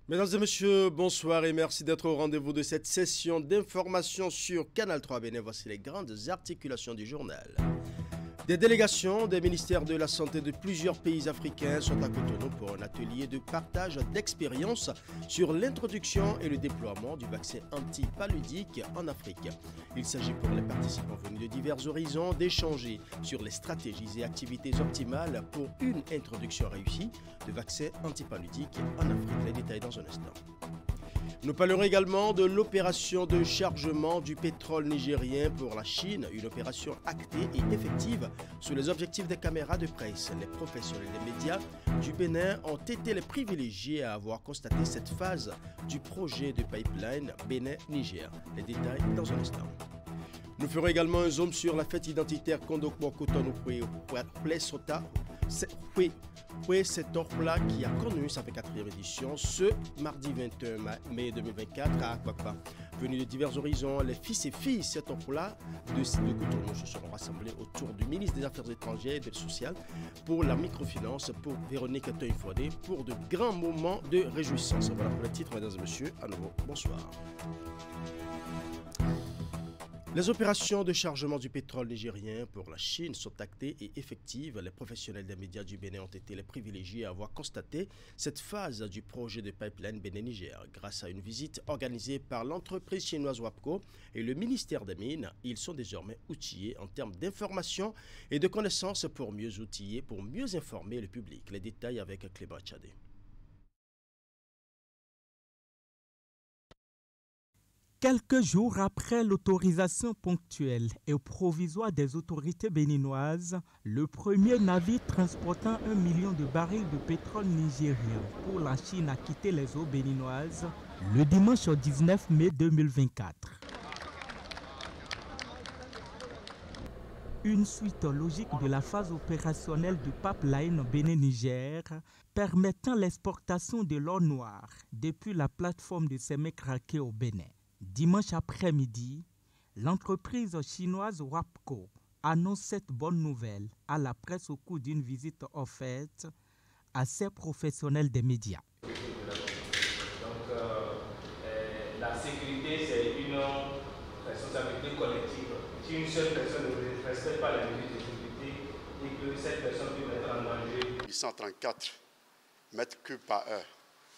Mesdames et messieurs, bonsoir et merci d'être au rendez-vous de cette session d'information sur Canal 3 Bénin. Voici les grandes articulations du journal. Des délégations des ministères de la Santé de plusieurs pays africains sont à Cotonou pour un atelier de partage d'expériences sur l'introduction et le déploiement du vaccin antipaludique en Afrique. Il s'agit pour les participants venus de divers horizons d'échanger sur les stratégies et activités optimales pour une introduction réussie de vaccin antipaludique en Afrique. Les détails dans un instant. Nous parlerons également de l'opération de chargement du pétrole nigérien pour la Chine, une opération actée et effective sous les objectifs des caméras de presse. Les professionnels des médias du Bénin ont été les privilégiés à avoir constaté cette phase du projet de pipeline Bénin-Niger. Les détails dans un instant. Nous ferons également un zoom sur la fête identitaire Kondokbo Cotonou Plesota. Cet or-là qui a connu sa 4e édition ce mardi 21 mai 2024 à Akwakwa. Venus de divers horizons, les fils et filles cet or-là de Cotonou se seront rassemblés autour du ministre des Affaires étrangères et des Sociales pour la microfinance, pour Véronique Toye-Fodé, pour de grands moments de réjouissance. Voilà pour les titres, mesdames et messieurs. À nouveau, bonsoir. Les opérations de chargement du pétrole nigérien pour la Chine sont actées et effectives. Les professionnels des médias du Bénin ont été les privilégiés à avoir constaté cette phase du projet de pipeline Bénin-Niger. Grâce à une visite organisée par l'entreprise chinoise WAPCO et le ministère des Mines, ils sont désormais outillés en termes d'information et de connaissances pour mieux outiller, pour mieux informer le public. Les détails avec Clément Tchadé. Quelques jours après l'autorisation ponctuelle et provisoire des autorités béninoises, le premier navire transportant 1 million de barils de pétrole nigérien pour la Chine a quitté les eaux béninoises le dimanche 19 mai 2024. Une suite logique de la phase opérationnelle du pipeline Bénin-Niger permettant l'exportation de l'or noir depuis la plateforme de Sémé-Craqué au Bénin. Dimanche après-midi, l'entreprise chinoise WAPCO annonce cette bonne nouvelle à la presse au cours d'une visite offerte à ses professionnels des médias. Donc, la sécurité, c'est une responsabilité collective. Si une seule personne ne respecte pas les mesures de sécurité et que cette personne peut mettre en danger. 834 mètres cubes par heure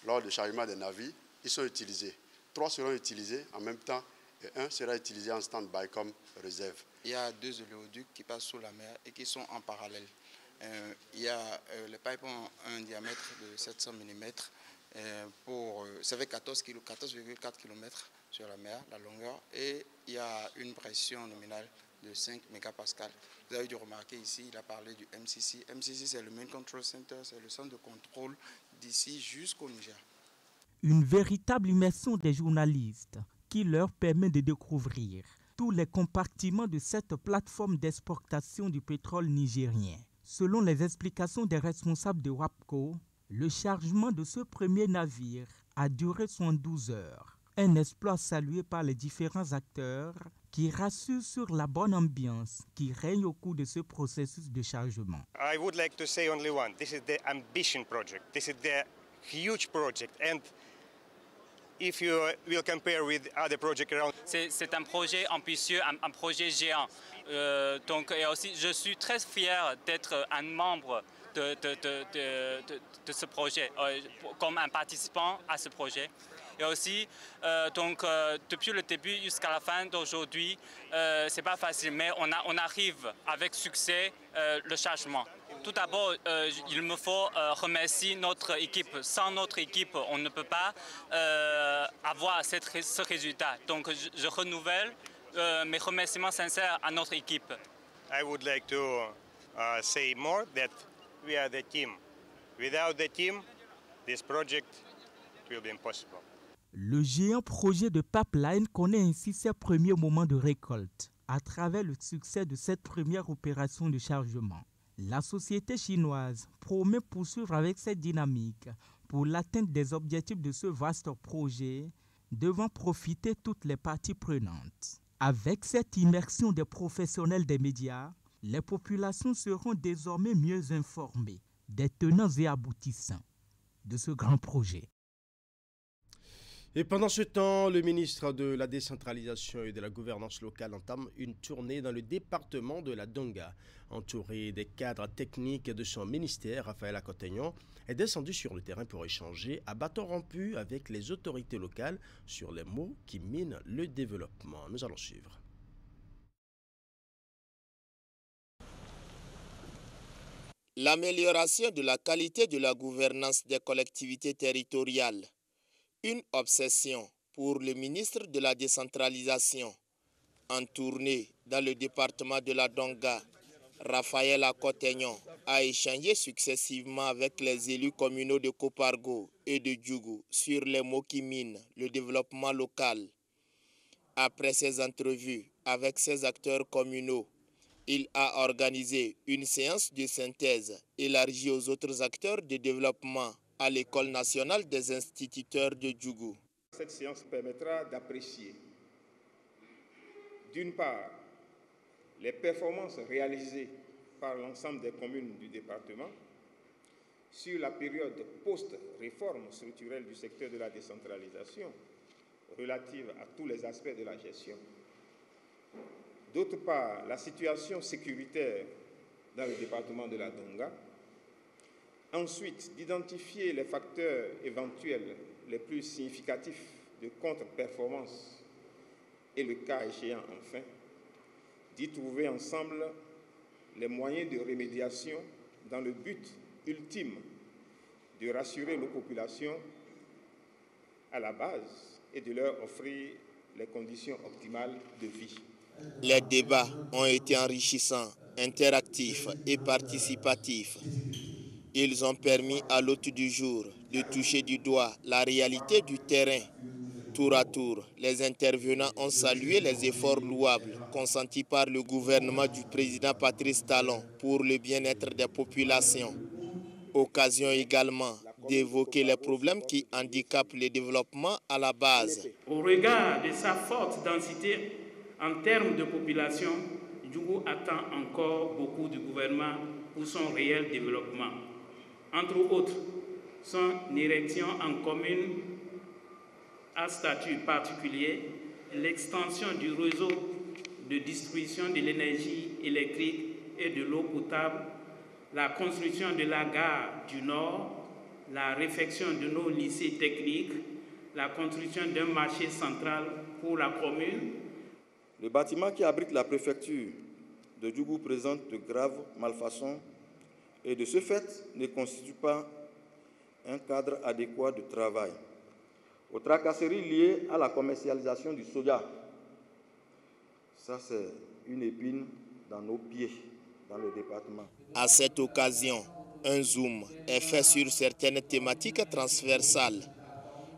lors du chargement des navires, ils sont utilisés. 3 seront utilisés en même temps et 1 sera utilisé en stand-by comme réserve. Il y a 2 oléoducs qui passent sous la mer et qui sont en parallèle. Les pipes ont un diamètre de 700 mm ça fait 14,4 km sur la mer, la longueur, et il y a une pression nominale de 5 mégapascales. Vous avez dû remarquer ici, il a parlé du MCC. MCC, c'est le Main Control Center, c'est le centre de contrôle d'ici jusqu'au Niger. Une véritable immersion des journalistes qui leur permet de découvrir tous les compartiments de cette plateforme d'exportation du pétrole nigérien. Selon les explications des responsables de WAPCO, le chargement de ce premier navire a duré 112 heures. Un exploit salué par les différents acteurs qui rassurent sur la bonne ambiance qui règne au cours de ce processus de chargement. I would like to say only one. This is the ambition project. This is the huge project. And if you will compare with other projects around. C'est un projet ambitieux, un projet géant. Et aussi, je suis très fier d'être un membre de ce projet, comme un participant à ce projet. Et aussi, depuis le début jusqu'à la fin d'aujourd'hui, c'est pas facile, mais on arrive avec succès le chargement. Tout d'abord, il me faut remercier notre équipe. Sans notre équipe, on ne peut pas avoir ce résultat. Donc, je renouvelle mes remerciements sincères à notre équipe. I would like to say more that we are the team. Without the team, this project will be impossible. Le géant projet de pipeline connaît ainsi ses premiers moments de récolte à travers le succès de cette première opération de chargement. La société chinoise promet poursuivre avec cette dynamique pour l'atteinte des objectifs de ce vaste projet devant profiter toutes les parties prenantes. Avec cette immersion des professionnels des médias, les populations seront désormais mieux informées des tenants et aboutissants de ce grand projet. Et pendant ce temps, le ministre de la décentralisation et de la gouvernance locale entame une tournée dans le département de la Donga. Entouré des cadres techniques de son ministère, Raphaël Akotegnon est descendu sur le terrain pour échanger à bâton rompu avec les autorités locales sur les maux qui minent le développement. Nous allons suivre. L'amélioration de la qualité de la gouvernance des collectivités territoriales. Une obsession pour le ministre de la décentralisation. En tournée dans le département de la Donga, Raphaël Akotegnon a échangé successivement avec les élus communaux de Kopargo et de Djougou sur les maux qui minent le développement local. Après ces entrevues avec ces acteurs communaux, il a organisé une séance de synthèse élargie aux autres acteurs de développement à l'École nationale des instituteurs de Djougou. Cette séance permettra d'apprécier, d'une part, les performances réalisées par l'ensemble des communes du département sur la période post-réforme structurelle du secteur de la décentralisation relative à tous les aspects de la gestion. D'autre part, la situation sécuritaire dans le département de la Donga. Ensuite, d'identifier les facteurs éventuels les plus significatifs de contre-performance et le cas échéant enfin, d'y trouver ensemble les moyens de remédiation dans le but ultime de rassurer nos populations à la base et de leur offrir les conditions optimales de vie. Les débats ont été enrichissants, interactifs et participatifs. Ils ont permis à l'hôte du jour de toucher du doigt la réalité du terrain. Tour à tour, les intervenants ont salué les efforts louables consentis par le gouvernement du président Patrice Talon pour le bien-être des populations. Occasion également d'évoquer les problèmes qui handicapent le développement à la base. Au regard de sa forte densité en termes de population, Djougou attend encore beaucoup du gouvernement pour son réel développement. Entre autres, son érection en commune à statut particulier, l'extension du réseau de distribution de l'énergie électrique et de l'eau potable, la construction de la gare du Nord, la réfection de nos lycées techniques, la construction d'un marché central pour la commune. Le bâtiment qui abrite la préfecture de Djougou présente de graves malfaçons et de ce fait ne constitue pas un cadre adéquat de travail. Aux tracasseries liées à la commercialisation du soja, ça c'est une épine dans nos pieds, dans le département. À cette occasion, un zoom est fait sur certaines thématiques transversales.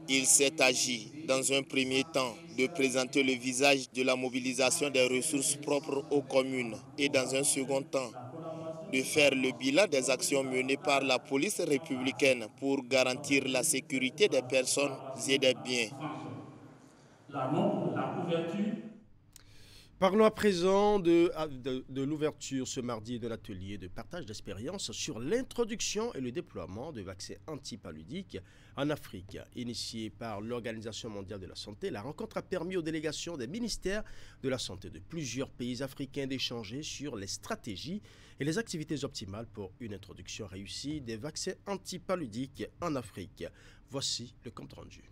Il s'est agi, dans un premier temps, de présenter le visage de la mobilisation des ressources propres aux communes et dans un second temps, de faire le bilan des actions menées par la police républicaine pour garantir la sécurité des personnes et des biens. Parlons à présent de l'ouverture ce mardi de l'atelier de partage d'expériences sur l'introduction et le déploiement de vaccins antipaludiques en Afrique. Initiée par l'Organisation mondiale de la santé, la rencontre a permis aux délégations des ministères de la santé de plusieurs pays africains d'échanger sur les stratégies et les activités optimales pour une introduction réussie des vaccins antipaludiques en Afrique. Voici le compte rendu.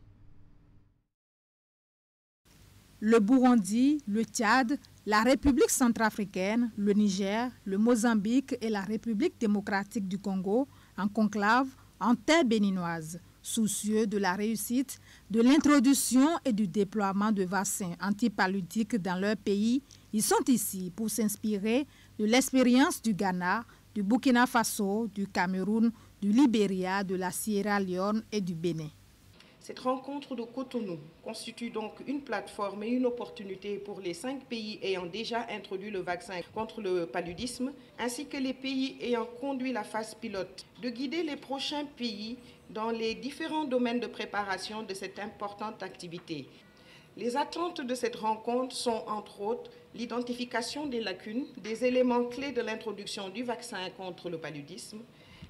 Le Burundi, le Tchad, la République centrafricaine, le Niger, le Mozambique et la République démocratique du Congo en conclave en terre béninoise, soucieux de la réussite de l'introduction et du déploiement de vaccins antipaludiques dans leur pays. Ils sont ici pour s'inspirer de l'expérience du Ghana, du Burkina Faso, du Cameroun, du Libéria, de la Sierra Leone et du Bénin. Cette rencontre de Cotonou constitue donc une plateforme et une opportunité pour les 5 pays ayant déjà introduit le vaccin contre le paludisme, ainsi que les pays ayant conduit la phase pilote, de guider les prochains pays dans les différents domaines de préparation de cette importante activité. Les attentes de cette rencontre sont, entre autres, l'identification des lacunes, des éléments clés de l'introduction du vaccin contre le paludisme,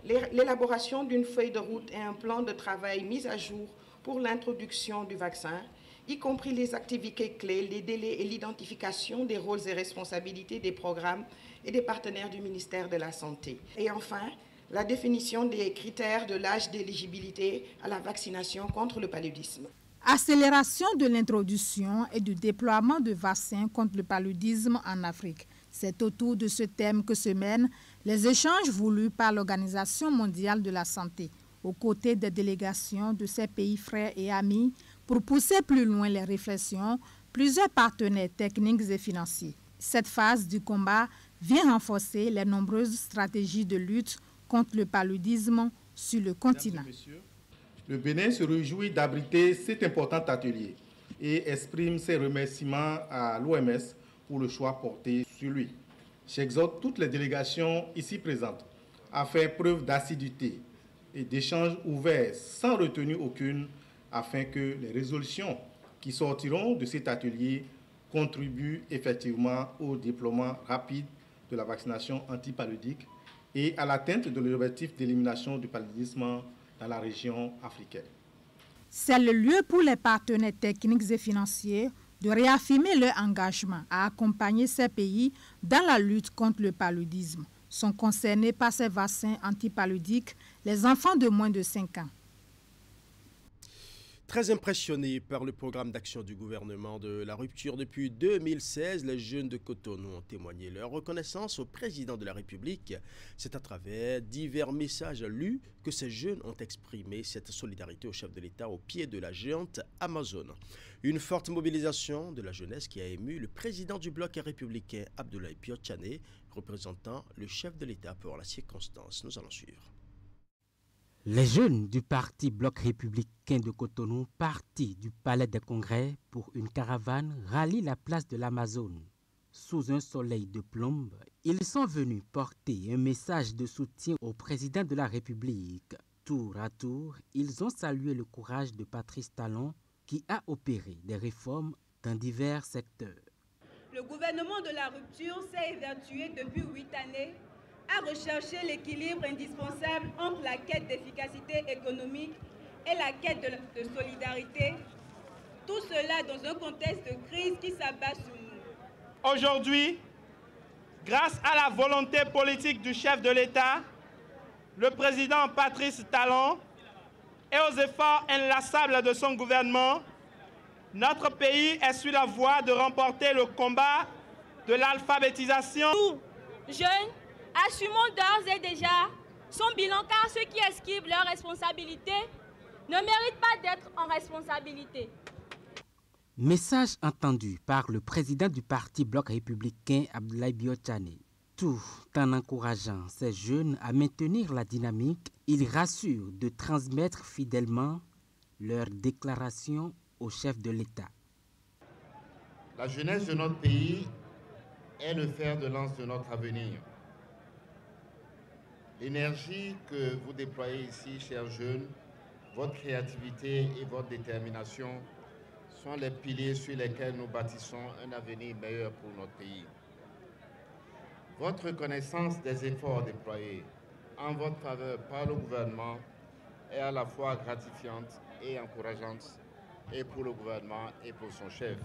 l'élaboration d'une feuille de route et un plan de travail mis à jour pour l'introduction du vaccin, y compris les activités clés, les délais et l'identification des rôles et responsabilités des programmes et des partenaires du ministère de la Santé. Et enfin, la définition des critères de l'âge d'éligibilité à la vaccination contre le paludisme. Accélération de l'introduction et du déploiement de vaccins contre le paludisme en Afrique. C'est autour de ce thème que se mènent les échanges voulus par l'Organisation mondiale de la santé, aux côtés des délégations de ces pays frères et amis. Pour pousser plus loin les réflexions, plusieurs partenaires techniques et financiers. Cette phase du combat vient renforcer les nombreuses stratégies de lutte contre le paludisme sur le continent. Le Bénin se réjouit d'abriter cet important atelier et exprime ses remerciements à l'OMS pour le choix porté sur lui. J'exhorte toutes les délégations ici présentes à faire preuve d'assiduité et d'échanges ouverts sans retenue aucune afin que les résolutions qui sortiront de cet atelier contribuent effectivement au déploiement rapide de la vaccination antipaludique et à l'atteinte de l'objectif d'élimination du paludisme dans la région africaine. C'est le lieu pour les partenaires techniques et financiers de réaffirmer leur engagement à accompagner ces pays dans la lutte contre le paludisme. Sont concernés par ces vaccins antipaludiques les enfants de moins de 5 ans. Très impressionnés par le programme d'action du gouvernement de la rupture depuis 2016, les jeunes de Cotonou ont témoigné leur reconnaissance au président de la République. C'est à travers divers messages lus que ces jeunes ont exprimé cette solidarité au chef de l'État au pied de la géante Amazon. Une forte mobilisation de la jeunesse qui a ému le président du bloc républicain Abdoulaye Piochane, représentant le chef de l'État pour la circonstance. Nous allons suivre. Les jeunes du parti Bloc républicain de Cotonou, partis du Palais des Congrès pour une caravane, rallient la place de l'Amazone. Sous un soleil de plombe, ils sont venus porter un message de soutien au président de la République. Tour à tour, ils ont salué le courage de Patrice Talon qui a opéré des réformes dans divers secteurs. Le gouvernement de la rupture s'est évertué depuis 8 années à rechercher l'équilibre indispensable entre la quête d'efficacité économique et la quête de solidarité, tout cela dans un contexte de crise qui s'abat sur nous. Aujourd'hui, grâce à la volonté politique du chef de l'État, le président Patrice Talon, et aux efforts inlassables de son gouvernement, notre pays est sur la voie de remporter le combat de l'alphabétisation. Nous, jeunes, assumons d'ores et déjà son bilan, car ceux qui esquivent leurs responsabilités ne méritent pas d'être en responsabilité. Message entendu par le président du parti Bloc républicain Abdoulaye Piochane. Tout en encourageant ces jeunes à maintenir la dynamique, il rassure de transmettre fidèlement leur déclaration au chef de l'État. La jeunesse de notre pays est le fer de lance de notre avenir. L'énergie que vous déployez ici, chers jeunes, votre créativité et votre détermination sont les piliers sur lesquels nous bâtissons un avenir meilleur pour notre pays. Votre reconnaissance des efforts déployés en votre faveur par le gouvernement est à la fois gratifiante et encourageante, et pour le gouvernement et pour son chef.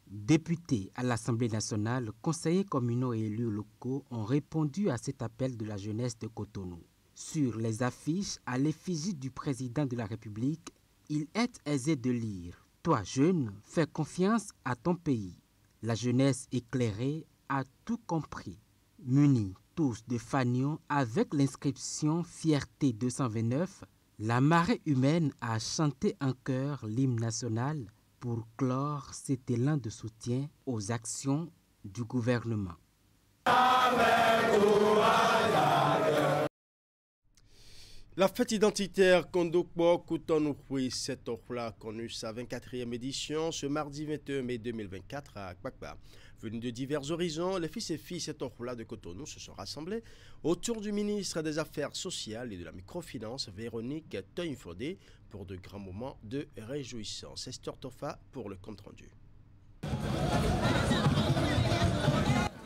Députés à l'Assemblée nationale, conseillers communaux et élus locaux ont répondu à cet appel de la jeunesse de Cotonou. Sur les affiches à l'effigie du président de la République, il est aisé de lire « Toi, jeune, fais confiance à ton pays ». La jeunesse éclairée a tout compris. Munis tous de fanions avec l'inscription Fierté 229, la marée humaine a chanté en chœur l'hymne national pour clore cet élan de soutien aux actions du gouvernement. La fête identitaire Kondokbo Koutonoukoui Setokla connut sa 24e édition ce mardi 21 mai 2024 à Kpakpa. Venus de divers horizons, les fils et filles Setokla de Cotonou se sont rassemblés autour du ministre des Affaires sociales et de la microfinance Véronique Toynfodé pour de grands moments de réjouissance. Esther Tofa pour le compte rendu.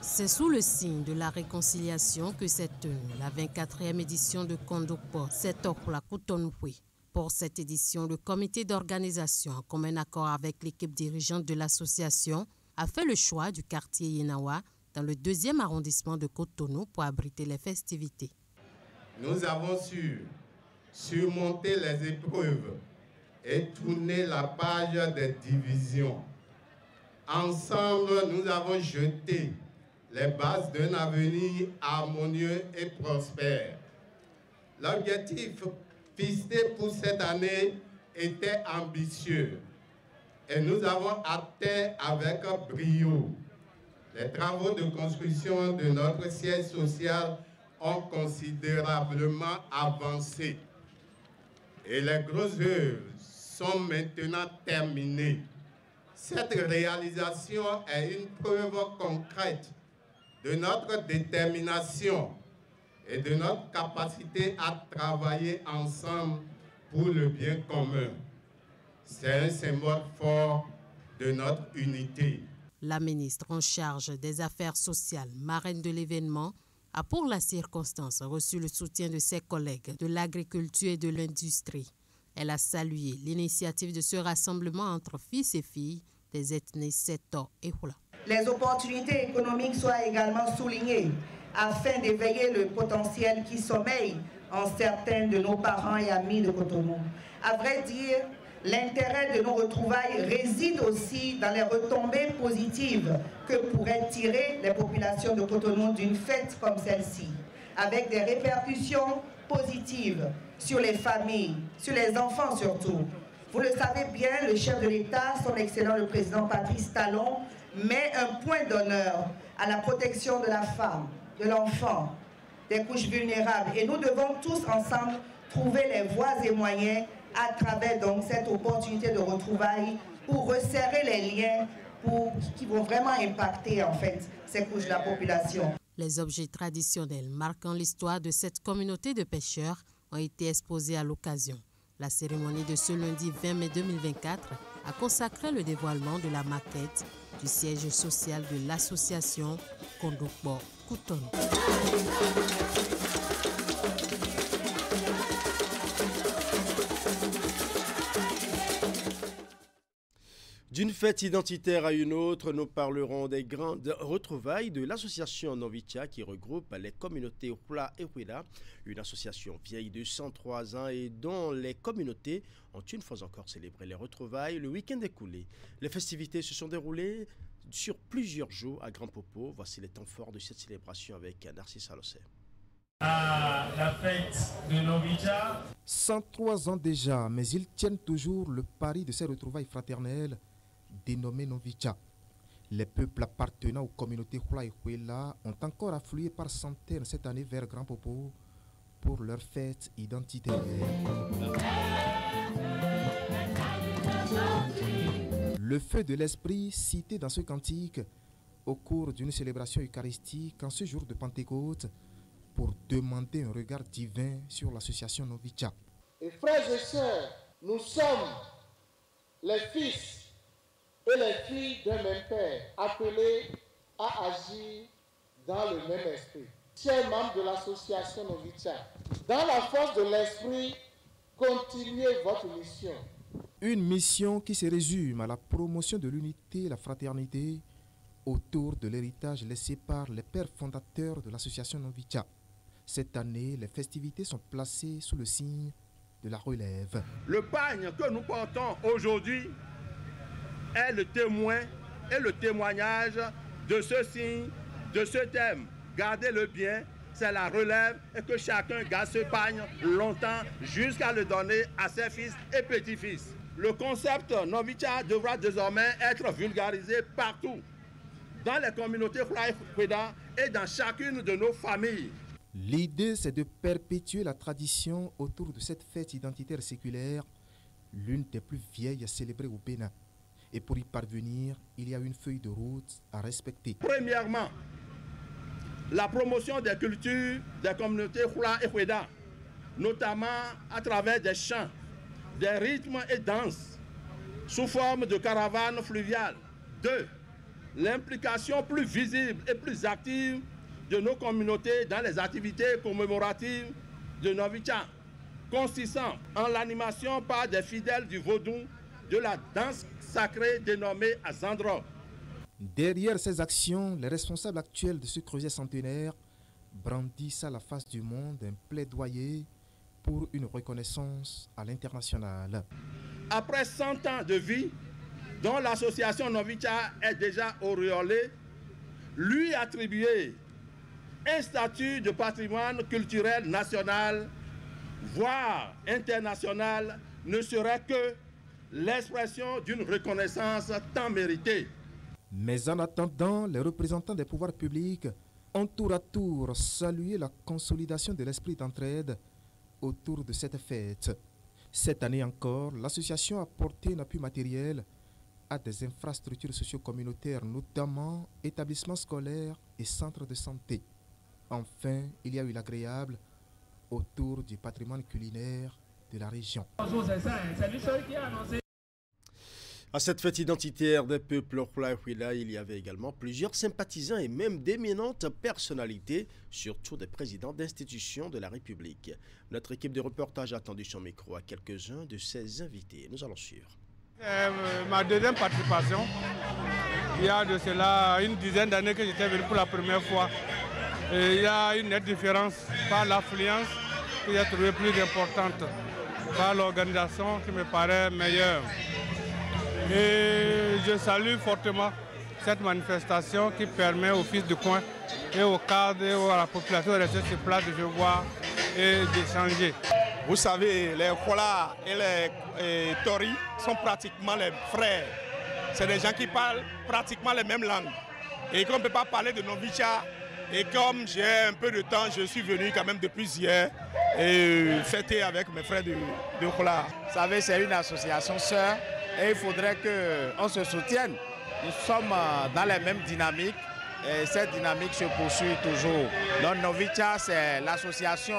C'est sous le signe de la réconciliation que s'est tenue la 24e édition de Kondokpo, Setokla Cotonou-Foué. Pour cette édition, le comité d'organisation, en commun accord avec l'équipe dirigeante de l'association, a fait le choix du quartier Yenawa dans le 2e arrondissement de Cotonou pour abriter les festivités. Nous avons su surmonter les épreuves et tourner la page des divisions. Ensemble, nous avons jeté les bases d'un avenir harmonieux et prospère. L'objectif fixé pour cette année était ambitieux et nous avons atteint avec brio. Les travaux de construction de notre siège social ont considérablement avancé et les grosses œuvres sont maintenant terminées. Cette réalisation est une preuve concrète de notre détermination et de notre capacité à travailler ensemble pour le bien commun. C'est un symbole fort de notre unité. La ministre en charge des Affaires sociales, marraine de l'événement, a pour la circonstance reçu le soutien de ses collègues de l'agriculture et de l'industrie. Elle a salué l'initiative de ce rassemblement entre fils et filles des ethnies Seto et Hula. Les opportunités économiques soient également soulignées afin d'éveiller le potentiel qui sommeille en certains de nos parents et amis de Cotonou. À vrai dire, l'intérêt de nos retrouvailles réside aussi dans les retombées positives que pourraient tirer les populations de Cotonou d'une fête comme celle-ci, avec des répercussions positives sur les familles, sur les enfants surtout. Vous le savez bien, le chef de l'État, son excellent le président Patrice Talon, met un point d'honneur à la protection de la femme, de l'enfant, des couches vulnérables. Et nous devons tous ensemble trouver les voies et moyens à travers donc cette opportunité de retrouvailles pour resserrer les liens qui vont vraiment impacter en fait ces couches de la population. Les objets traditionnels marquant l'histoire de cette communauté de pêcheurs ont été exposés à l'occasion. La cérémonie de ce lundi 20 mai 2024 a consacré le dévoilement de la maquette du siège social de l'association Kondokpo Cotonou. D'une fête identitaire à une autre, nous parlerons des grandes retrouvailles de l'association Novicha qui regroupe les communautés Hula et Huida, une association vieille de 103 ans et dont les communautés ont une fois encore célébré les retrouvailles le week-end écoulé. Les festivités se sont déroulées sur plusieurs jours à Grand Popo. Voici les temps forts de cette célébration avec Narcisse Alossé. À la fête de Novicha. 103 ans déjà, mais ils tiennent toujours le pari de ces retrouvailles fraternelles dénommé Novicha. Les peuples appartenant aux communautés Hula et Huela ont encore afflué par centaines cette année vers Grand Popo pour leur fête identitaire. Le feu de l'esprit cité dans ce cantique au cours d'une célébration eucharistique en ce jour de Pentecôte pour demander un regard divin sur l'association Novicha. Et frères et sœurs, nous sommes les fils et les filles d'un même Père, appelés à agir dans le même esprit. Chers membres de l'association Novicha, dans la force de l'esprit, continuez votre mission. Une mission qui se résume à la promotion de l'unité et la fraternité autour de l'héritage laissé par les pères fondateurs de l'association Novicha. Cette année, les festivités sont placées sous le signe de la relève. Le pagne que nous portons aujourd'hui est le témoin et le témoignage de ce signe, de ce thème. Gardez-le bien, c'est la relève et que chacun garde ce pagne longtemps jusqu'à le donner à ses fils et petits-fils. Le concept Novicha devra désormais être vulgarisé partout, dans les communautés Hula et Huida et dans chacune de nos familles. L'idée, c'est de perpétuer la tradition autour de cette fête identitaire séculaire, l'une des plus vieilles à célébrer au Bénin. Et pour y parvenir, il y a une feuille de route à respecter. Premièrement, la promotion des cultures des communautés Hula et Huida, notamment à travers des chants, des rythmes et danses, sous forme de caravanes fluviales. 2. l'implication plus visible et plus active de nos communautés dans les activités commémoratives de Novicha, consistant en l'animation par des fidèles du Vaudou de la danse sacrée dénommée Azandro. Derrière ces actions, les responsables actuels de ce creuset centenaire brandissent à la face du monde un plaidoyer pour une reconnaissance à l'international. Après 100 ans de vie, dont l'association Novicha est déjà auréolée, lui attribuer un statut de patrimoine culturel national, voire international, ne serait que l'expression d'une reconnaissance tant méritée. Mais en attendant, les représentants des pouvoirs publics ont tour à tour salué la consolidation de l'esprit d'entraide autour de cette fête. Cette année encore, l'association a apporté un appui matériel à des infrastructures socio-communautaires, notamment établissements scolaires et centres de santé. Enfin, il y a eu l'agréable autour du patrimoine culinaire de la région. À cette fête identitaire des peuples Hula-Hula, il y avait également plusieurs sympathisants et même d'éminentes personnalités, surtout des présidents d'institutions de la République. Notre équipe de reportage a tendu son micro à quelques-uns de ces invités. Nous allons suivre. Ma deuxième participation, il y a de cela une dizaine d'années que j'étais venu pour la première fois. Et il y a une nette différence par l'affluence que j'ai trouvée plus importante, par l'organisation qui me paraît meilleure. Et je salue fortement cette manifestation qui permet aux fils du coin et aux cadres et à la population de rester sur place, de se voir et d'échanger. Vous savez, les Kola et les Tori sont pratiquement les frères. C'est des gens qui parlent pratiquement les mêmes langues. Et qu'on ne peut pas parler de Novicha, et comme j'ai un peu de temps, je suis venu quand même depuis hier et fêter avec mes frères de Kola. Vous savez, c'est une association sœur et il faudrait qu'on se soutienne. Nous sommes dans les mêmes dynamiques et cette dynamique se poursuit toujours. Donc Novicha, c'est l'association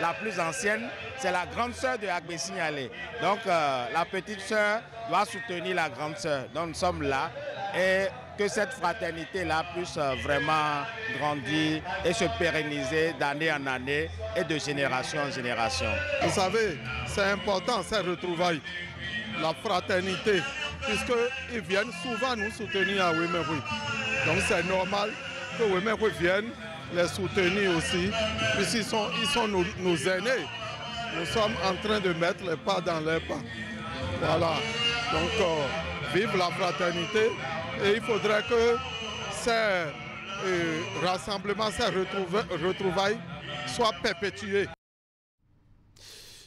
la plus ancienne, c'est la grande sœur de Agbe Signalé. Donc la petite sœur doit soutenir la grande sœur. Donc nous sommes là et que cette fraternité-là puisse vraiment grandir et se pérenniser d'année en année et de génération en génération. Vous savez, c'est important, ces retrouvailles, la fraternité, puisqu'ils viennent souvent nous soutenir à Ouémérou. Donc c'est normal que Ouémérou vienne les soutenir aussi, puisqu'ils sont nos aînés. Nous sommes en train de mettre les pas dans les pas. Voilà, donc vive la fraternité. Et il faudrait que ces rassemblements, ces retrouvailles soient perpétués.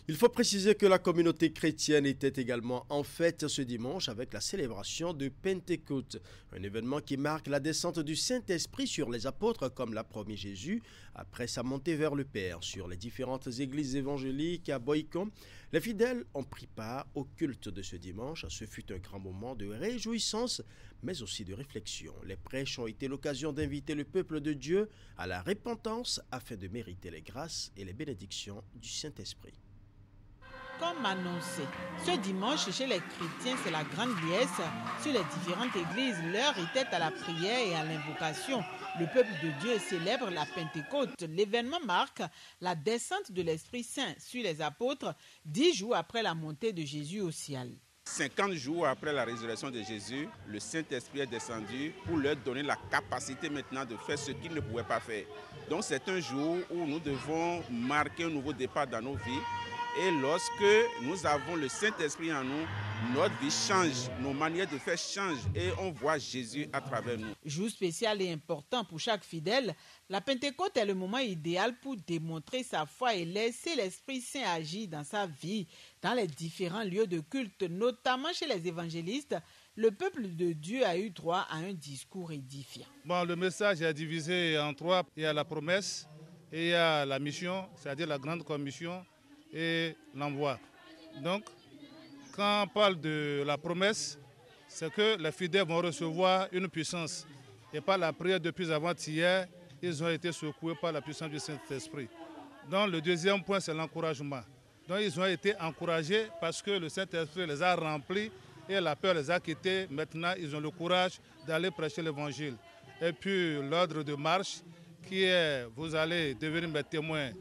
Il faut préciser que la communauté chrétienne était également en fête ce dimanche avec la célébration de Pentecôte, un événement qui marque la descente du Saint-Esprit sur les apôtres comme l'a promis Jésus après sa montée vers le Père. Sur les différentes églises évangéliques à Boïcon, les fidèles ont pris part au culte de ce dimanche. Ce fut un grand moment de réjouissance, mais aussi de réflexion. Les prêches ont été l'occasion d'inviter le peuple de Dieu à la repentance afin de mériter les grâces et les bénédictions du Saint-Esprit. Comme annoncé, ce dimanche chez les chrétiens, c'est la grande liesse. Sur les différentes églises, l'heure était à la prière et à l'invocation. Le peuple de Dieu célèbre la Pentecôte. L'événement marque la descente de l'Esprit Saint sur les apôtres 10 jours après la montée de Jésus au ciel. 50 jours après la résurrection de Jésus, le Saint-Esprit est descendu pour leur donner la capacité maintenant de faire ce qu'ils ne pouvaient pas faire. Donc c'est un jour où nous devons marquer un nouveau départ dans nos vies. Et lorsque nous avons le Saint-Esprit en nous, notre vie change, nos manières de faire changent et on voit Jésus à travers nous. Jour spécial et important pour chaque fidèle, la Pentecôte est le moment idéal pour démontrer sa foi et laisser l'Esprit Saint agir dans sa vie, dans les différents lieux de culte, notamment chez les évangélistes. Le peuple de Dieu a eu droit à un discours édifiant. Bon, le message est divisé en trois. Il y a la promesse et il y a la mission, c'est-à-dire la grande commission et l'envoi. Donc, quand on parle de la promesse, c'est que les fidèles vont recevoir une puissance. Et par la prière depuis avant-hier, ils ont été secoués par la puissance du Saint-Esprit. Donc, le deuxième point, c'est l'encouragement. Donc, ils ont été encouragés parce que le Saint-Esprit les a remplis et la peur les a quittés. Maintenant, ils ont le courage d'aller prêcher l'évangile. Et puis l'ordre de marche qui est, vous allez devenir mes témoins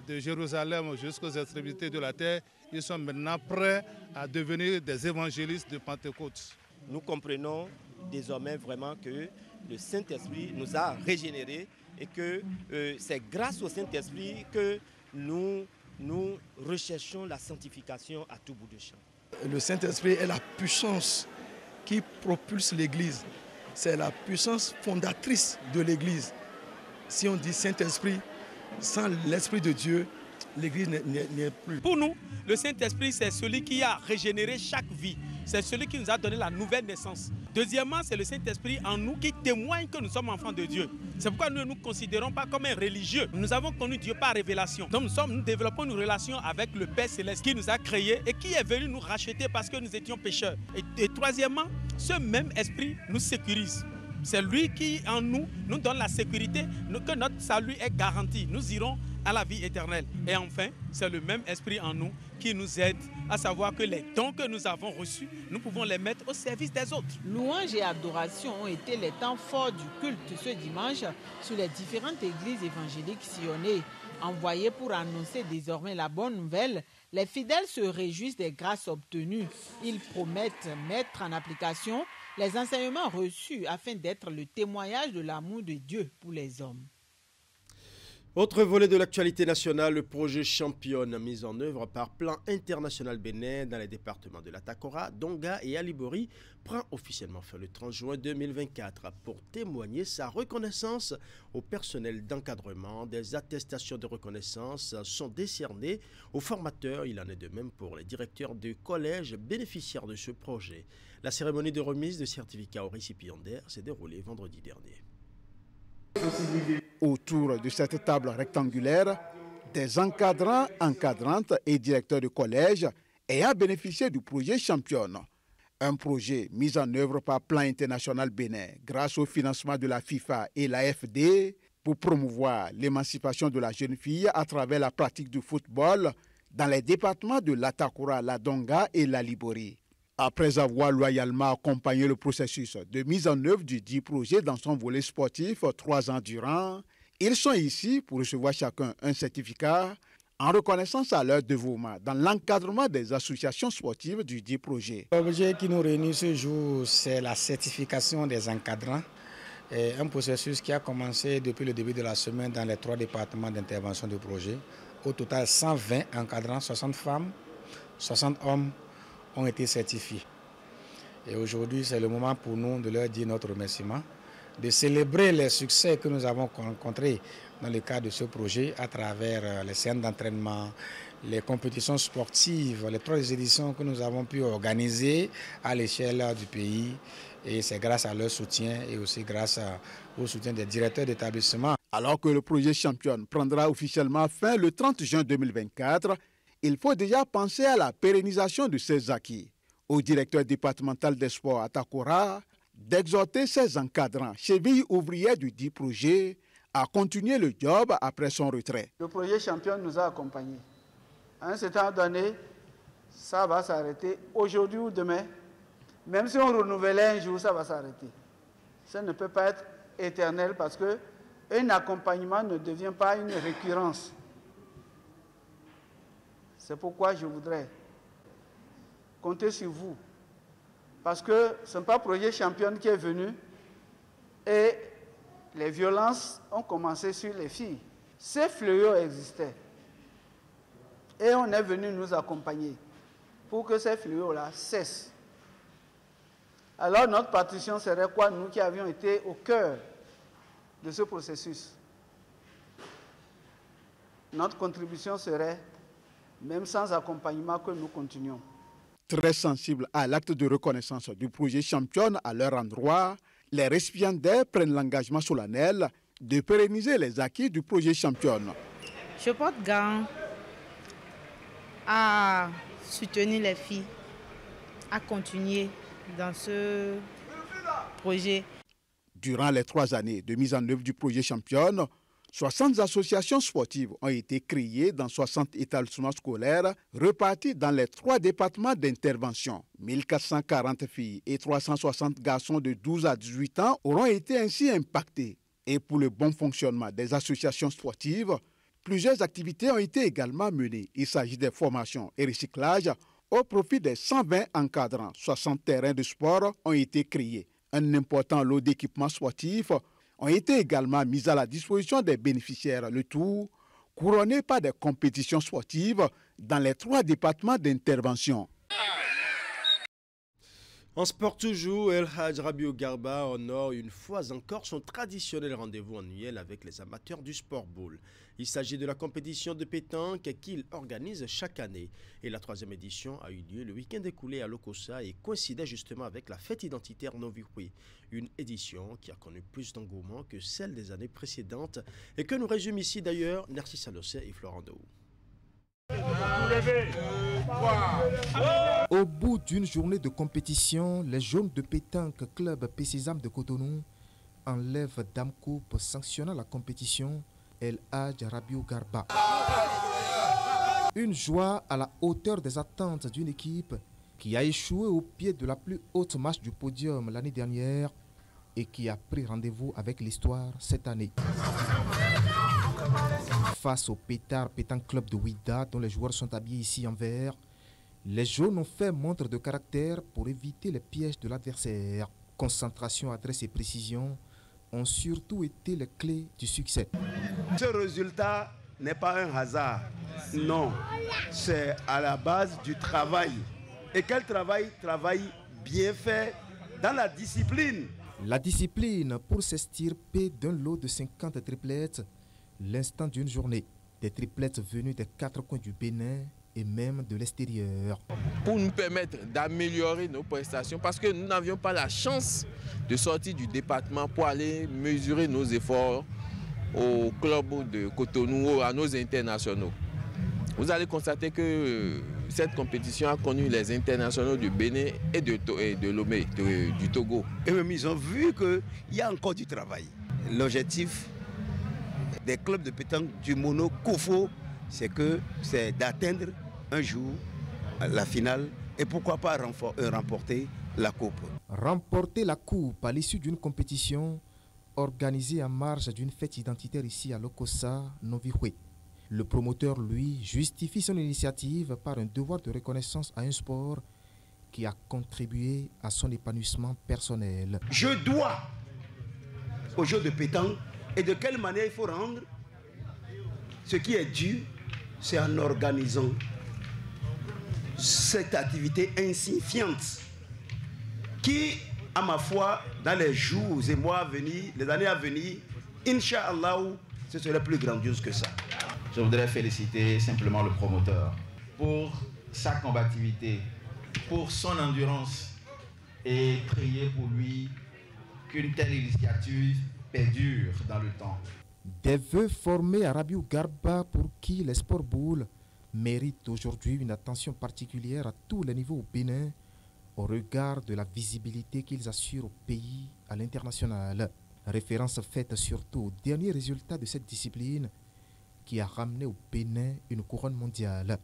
de Jérusalem jusqu'aux extrémités de la terre. Ils sont maintenant prêts à devenir des évangélistes de Pentecôte. Nous comprenons désormais vraiment que le Saint-Esprit nous a régénérés et que c'est grâce au Saint-Esprit que nous recherchons la sanctification à tout bout de champ. Le Saint-Esprit est la puissance qui propulse l'Église. C'est la puissance fondatrice de l'Église. Si on dit Saint-Esprit, sans l'Esprit de Dieu, l'Église n'y est plus. Pour nous, le Saint-Esprit, c'est celui qui a régénéré chaque vie. C'est celui qui nous a donné la nouvelle naissance. Deuxièmement, c'est le Saint-Esprit en nous qui témoigne que nous sommes enfants de Dieu. C'est pourquoi nous ne nous considérons pas comme un religieux. Nous avons connu Dieu par révélation. Donc nous développons une relation avec le Père Céleste qui nous a créés et qui est venu nous racheter parce que nous étions pécheurs. Et troisièmement, ce même esprit nous sécurise. C'est lui qui, en nous, nous donne la sécurité, que notre salut est garanti. Nous irons à la vie éternelle. Et enfin, c'est le même esprit en nous qui nous aide à savoir que les dons que nous avons reçus, nous pouvons les mettre au service des autres. Louanges et adorations ont été les temps forts du culte ce dimanche sur les différentes églises évangéliques sillonnées. Envoyés pour annoncer désormais la bonne nouvelle, les fidèles se réjouissent des grâces obtenues. Ils promettent mettre en application les enseignements reçus afin d'être le témoignage de l'amour de Dieu pour les hommes. Autre volet de l'actualité nationale, le projet Championne mis en œuvre par Plan International Bénin dans les départements de l'Atakora, Donga et Alibori prend officiellement fin le 30 juin 2024 pour témoigner sa reconnaissance au personnel d'encadrement. Des attestations de reconnaissance sont décernées aux formateurs. Il en est de même pour les directeurs de collèges bénéficiaires de ce projet. La cérémonie de remise de certificats aux récipiendaires s'est déroulée vendredi dernier. Autour de cette table rectangulaire, des encadrants, encadrantes et directeurs de collège ayant bénéficié du projet Championne. Un projet mis en œuvre par Plan International Bénin grâce au financement de la FIFA et l'AFD pour promouvoir l'émancipation de la jeune fille à travers la pratique du football dans les départements de l'Atakora, la Donga et la Libori. Après avoir loyalement accompagné le processus de mise en œuvre du dit projet dans son volet sportif 3 ans durant, ils sont ici pour recevoir chacun un certificat en reconnaissance à leur dévouement dans l'encadrement des associations sportives du dit projet. L'objet qui nous réunit ce jour, c'est la certification des encadrants. Un processus qui a commencé depuis le début de la semaine dans les 3 départements d'intervention du projet. Au total, 120 encadrants, 60 femmes, 60 hommes ont été certifiés. Et aujourd'hui, c'est le moment pour nous de leur dire notre remerciement, de célébrer les succès que nous avons rencontrés dans le cadre de ce projet à travers les scènes d'entraînement, les compétitions sportives, les 3 éditions que nous avons pu organiser à l'échelle du pays. Et c'est grâce à leur soutien et aussi grâce au soutien des directeurs d'établissement. Alors que le projet Championne prendra officiellement fin le 30 juin 2024, il faut déjà penser à la pérennisation de ces acquis. Au directeur départemental des sports à Takora, d'exhorter ses encadrants, chevilles ouvrières du dit projet, à continuer le job après son retrait. Le projet Championne nous a accompagnés. À un certain donné, ça va s'arrêter aujourd'hui ou demain. Même si on renouvelait un jour, ça va s'arrêter. Ça ne peut pas être éternel parce qu'un accompagnement ne devient pas une récurrence. C'est pourquoi je voudrais compter sur vous. Parce que ce n'est pas le projet Championne qui est venu et les violences ont commencé sur les filles. Ces fléaux existaient. Et on est venu nous accompagner pour que ces fléaux-là cessent. Alors notre partition serait quoi, nous qui avions été au cœur de ce processus? Notre contribution serait, même sans accompagnement, que nous continuions. Très sensibles à l'acte de reconnaissance du projet Championne à leur endroit, les récipiendaires prennent l'engagement solennel de pérenniser les acquis du projet Championne. Je porte garant à soutenir les filles, à continuer dans ce projet. Durant les 3 années de mise en œuvre du projet Championne, 60 associations sportives ont été créées dans 60 établissements scolaires repartis dans les 3 départements d'intervention. 1440 filles et 360 garçons de 12 à 18 ans auront été ainsi impactés. Et pour le bon fonctionnement des associations sportives, plusieurs activités ont été également menées. Il s'agit des formations et recyclages au profit des 120 encadrants. 60 terrains de sport ont été créés. Un important lot d'équipements sportifs ont été également mis à la disposition des bénéficiaires. Le tout couronné par des compétitions sportives dans les 3 départements d'intervention. En sport toujours, El Hadj Rabiou Garba honore une fois encore son traditionnel rendez-vous annuel avec les amateurs du sport boule. Il s'agit de la compétition de pétanque qu'il organise chaque année. Et la 3e édition a eu lieu le week-end écoulé à Lokossa et coïncidait justement avec la fête identitaire Novikwe. Une édition qui a connu plus d'engouement que celle des années précédentes et que nous résument ici d'ailleurs Narcisse Alossé et Florent Dou. Au bout d'une journée de compétition, les jaunes de pétanque club Pesisam de Cotonou enlèvent Dame Coupe sanctionnant la compétition El Hadj Rabiou Garba. Une joie à la hauteur des attentes d'une équipe qui a échoué au pied de la plus haute marche du podium l'année dernière et qui a pris rendez-vous avec l'histoire cette année. Face au Pétard Pétanque Club de Ouida, dont les joueurs sont habillés ici en vert, les jaunes ont fait montre de caractère pour éviter les pièges de l'adversaire. Concentration, adresse et précision ont surtout été les clés du succès. Ce résultat n'est pas un hasard, non, c'est à la base du travail. Et quel travail? Travail bien fait dans la discipline. La discipline pour s'extirper d'un lot de 50 triplettes, l'instant d'une journée. Des triplettes venues des 4 coins du Bénin et même de l'extérieur. Pour nous permettre d'améliorer nos prestations, parce que nous n'avions pas la chance de sortir du département pour aller mesurer nos efforts au club de Cotonou, à nos internationaux. Vous allez constater que cette compétition a connu les internationaux du Bénin et de Lomé, du Togo. Et même ils ont vu qu'il y a encore du travail. L'objectif des clubs de pétanque du Mono Kofo, c'est d'atteindre un jour la finale et pourquoi pas remporter la coupe. Remporter la coupe à l'issue d'une compétition organisée en marge d'une fête identitaire ici à Lokossa, Novikwe. Le promoteur, lui, justifie son initiative par un devoir de reconnaissance à un sport qui a contribué à son épanouissement personnel. Je dois au jeu de pétanque. Et de quelle manière il faut rendre? Ce qui est dû, c'est en organisant cette activité insignifiante qui, à ma foi, dans les jours et mois à venir, les années à venir, Inch'Allah, ce serait plus grandiose que ça. Je voudrais féliciter simplement le promoteur pour sa combativité, pour son endurance et prier pour lui qu'une telle initiative perdure dans le temps. Des vœux formés à Rabiou Garba pour qui les sports boules méritent aujourd'hui une attention particulière à tous les niveaux au Bénin au regard de la visibilité qu'ils assurent au pays à l'international. Référence faite surtout au dernier résultat de cette discipline qui a ramené au Bénin une couronne mondiale.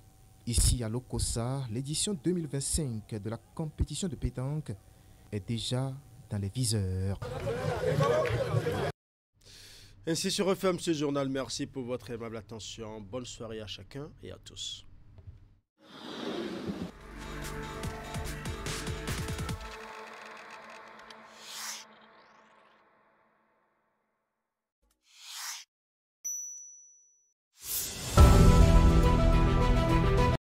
Ici à Lokossa, l'édition 2025 de la compétition de pétanque est déjà dans les viseurs. Ainsi se referme ce journal. Merci pour votre aimable attention. Bonne soirée à chacun et à tous.